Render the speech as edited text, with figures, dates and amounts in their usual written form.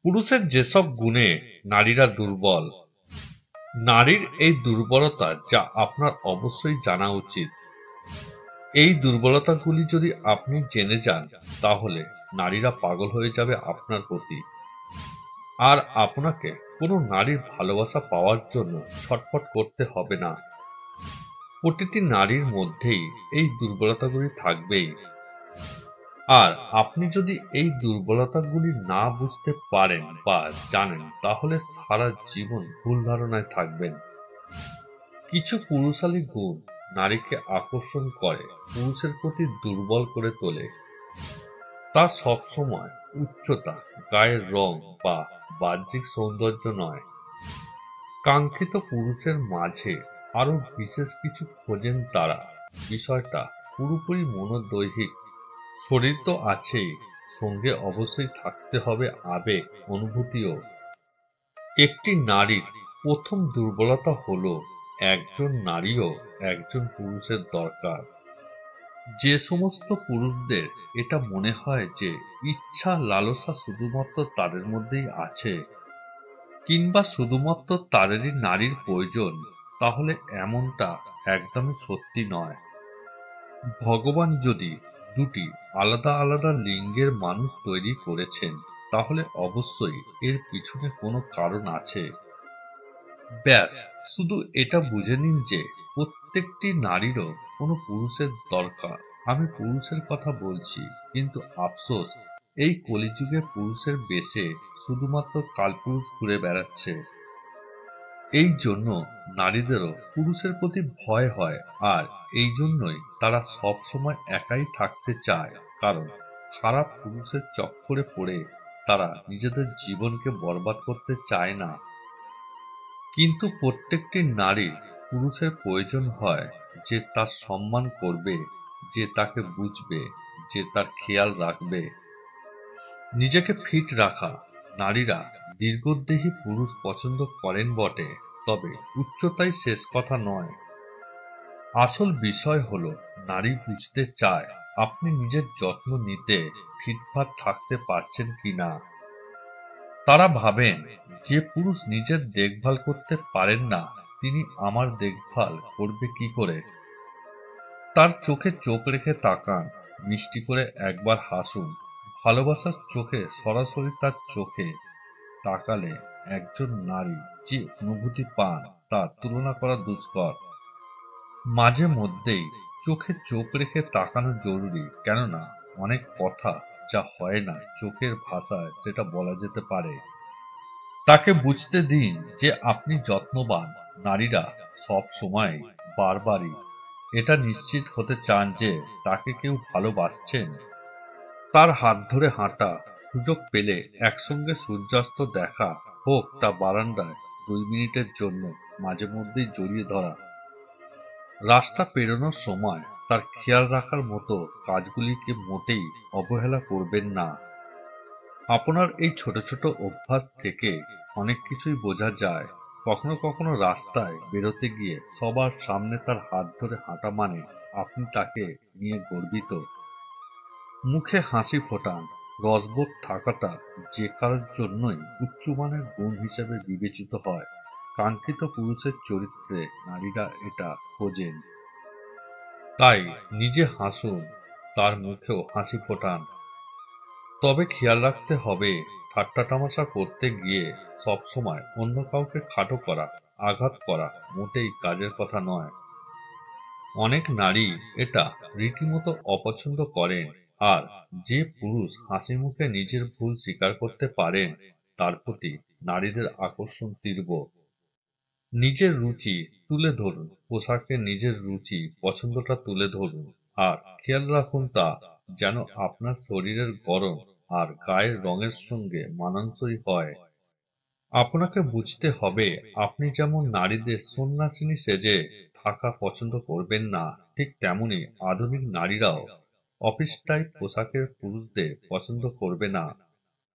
পুরুষের যেসব গুণে নারীরা দুর্বল, নারীর এই দুর্বলতা যা আপনার অবশ্যই জানা উচিত। এই দুর্বলতাগুলি যদি আপনি জেনে যান, তাহলে নারীরা পাগল হয়ে যাবে আপনার প্রতি। আর আপনাকে কোনো নারীর ভালোবাসা পাওয়ার জন্য ছটফট করতে হবে না। প্রতিটি নারীর মধ্যেই এই দুর্বলতাগুলি থাকবেই। আর আপনি যদি এই দুর্বলতাগুলি না বুঝতে পারেন বা জানেন, তাহলে সারা জীবন ভুল ধারণায় থাকবেন। কিছু পুরুষালী গুণ নারীকে আকর্ষণ করে, পুরুষের প্রতি দুর্বল করে তোলে। তা সবসময় উচ্চতা, গায়ের রং বা বাহ্যিক সৌন্দর্য নয়। কাঙ্ক্ষিত পুরুষের মাঝে আরো বিশেষ কিছু খোঁজেন তারা। বিষয়টা পুরোপুরি মনোদৈহিক। শরীর তো আছেই, সঙ্গে অবশ্যই থাকতে হবে আবেগ, অনুভূতিও। একটি নারীর প্রথম দুর্বলতা হলো, একজন নারীও একজন পুরুষের দরকার। যে সমস্ত পুরুষদের এটা মনে হয় যে ইচ্ছা লালসা শুধুমাত্র তাদের মধ্যেই আছে, কিংবা শুধুমাত্র তাদেরই নারীর প্রয়োজন, তাহলে এমনটা একদমই সত্যি নয়। ভগবান যদি দুটি আলাদা আলাদা লিঙ্গের মানুষ তৈরি করেছেন, তাহলে অবশ্যই এর পিছনে কোনো কারণ আছে। ব্যাস, শুধু এটা বুঝে নিন যে প্রত্যেকটি নারীরও কোনো পুরুষের দরকার। আমি পুরুষের কথা বলছি, কিন্তু আফসোস, এই কলিযুগে পুরুষের বেশে শুধুমাত্র কালপুরুষ ঘুরে বেড়াচ্ছে। এই জন্য নারীদেরও পুরুষের প্রতি ভয় হয়, আর এই জন্যই তারা সব সময় একাই থাকতে চায়, কারণ খারাপ পুরুষের চক্করে পড়ে তারা নিজেদের জীবনকে বরবাদ করতে চায় না। কিন্তু প্রত্যেকটি নারী পুরুষের প্রয়োজন হয়, যে তার সম্মান করবে, যে তাকে বুঝবে, যে তার খেয়াল রাখবে। নিজেকে ফিট রাখা নারীরা দীর্ঘদেহী পুরুষ পছন্দ করেন বটে, তবে উচ্চতাই শেষ কথা নয়। আসল বিষয় হলো, নারী বুঝতে চায় আপনি নিজের যত্ন নিতে ফিটফাট থাকতে পারছেন কিনা। তারা ভাবেন, যে পুরুষ নিজের দেখভাল করতে পারেন না, তিনি আমার দেখভাল করবে কি করে। তার চোখে চোখ রেখে তাকান, মিষ্টি করে একবার হাসুন। ভালোবাসার চোখে সরাসরি তার চোখে তাকালে একজন নারী যে অনুভূতি পান, তা তুলনা করা দুষ্কর। মাঝে মধ্যেই চোখে চোখ রেখে তাকানো জরুরি, কেননা অনেক কথা যা হয় না চোখের ভাষায়, সেটা বলা যেতে পারে। তাকে বুঝতে দিন যে আপনি যত্নবান। নারীরা সব সময় বারবারই এটা নিশ্চিত হতে চান যে তাকে কেউ ভালোবাসছেন। তার হাত ধরে হাঁটা, সুযোগ পেলে একসঙ্গে সূর্যাস্ত দেখা, হোক তা বারান্দায় 2 মিনিটের জন্য, মাঝে মধ্যেই জড়িয়ে ধরা। রাস্তা পেরোনোর সময় তার খেয়াল রাখার মতো কাজগুলিকে মোটেই অবহেলা করবেন না। আপনার এই ছোট ছোট অভ্যাস থেকে অনেক কিছুই বোঝা যায়। কখনো কখনো রাস্তায় বেরোতে গিয়ে সবার সামনে তার হাত ধরে হাঁটা মানে আপনি তাকে নিয়ে গর্বিত। মুখে হাসি ফোটান, রসবোধ থাকাটা যে কারোর জন্যই উচ্চমানের গুণ হিসেবে বিবেচিত হয়। কাঙ্ক্ষিত পুরুষের চরিত্রে নারীরা এটা খোঁজেন। তাই নিজে হাসুন, তার মুখেও হাসি ফোটান। তবে খেয়াল রাখতে হবে, ঠাট্টা তামাশা করতে গিয়ে সবসময় অন্য কাউকে খাটো করা, আঘাত করা মোটেই কাজের কথা নয়। অনেক নারী এটা রীতিমতো অপছন্দ করেন। আর যে পুরুষ হাসি মুখে নিজের ভুল স্বীকার করতে পারেন, তার প্রতি নারীদের আকর্ষণ তীব্র। নিজের রুচি তুলে ধরুন, পোশাকে নিজের রুচি পছন্দটা তুলে ধরুন। আর খেয়াল রাখুন তা যেন আপনার শরীরের গড়ন আর গায়ের রঙের সঙ্গে মানানসই হয়। আপনাকে বুঝতে হবে, আপনি যেমন নারীদের সন্ন্যাসিনী সেজে থাকা পছন্দ করবেন না, ঠিক তেমনি আধুনিক নারীরাও অফিস টাইপ পোশাকের পুরুষদের পছন্দ করবে না।